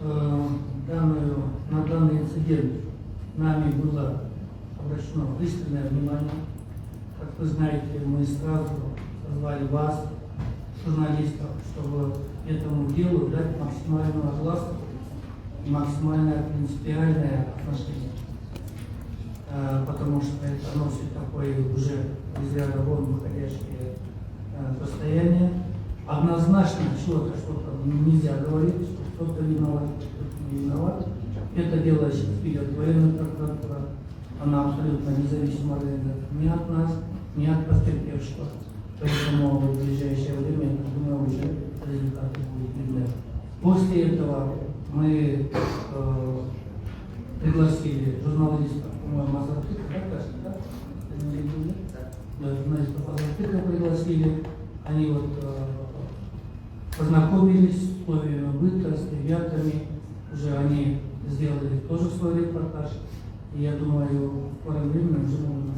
на данный инцидент нами было обращено пристальное внимание. Как вы знаете, мы сразу позвали вас, журналистов, чтобы этому делу дать максимальную огласку и максимальное принципиальное отношение. Потому что это носит такое уже из ряда вон выходящее состояние. Однозначно что-то нельзя говорить, что кто-то виноват, кто-то не виноват. Это дело сейчас ведет военная прокуратура. Она абсолютно независима ни от нас, ни от потерпевшего. Поэтому в ближайшее время, я думаю, уже результаты будут видны. После этого мы пригласили журналистов, по-моему, Азатыка, журналистов Азатыка пригласили. Они познакомились с условиями быта, с ребятами. Уже они сделали тоже свой репортаж. И я думаю, в скором времени уже можно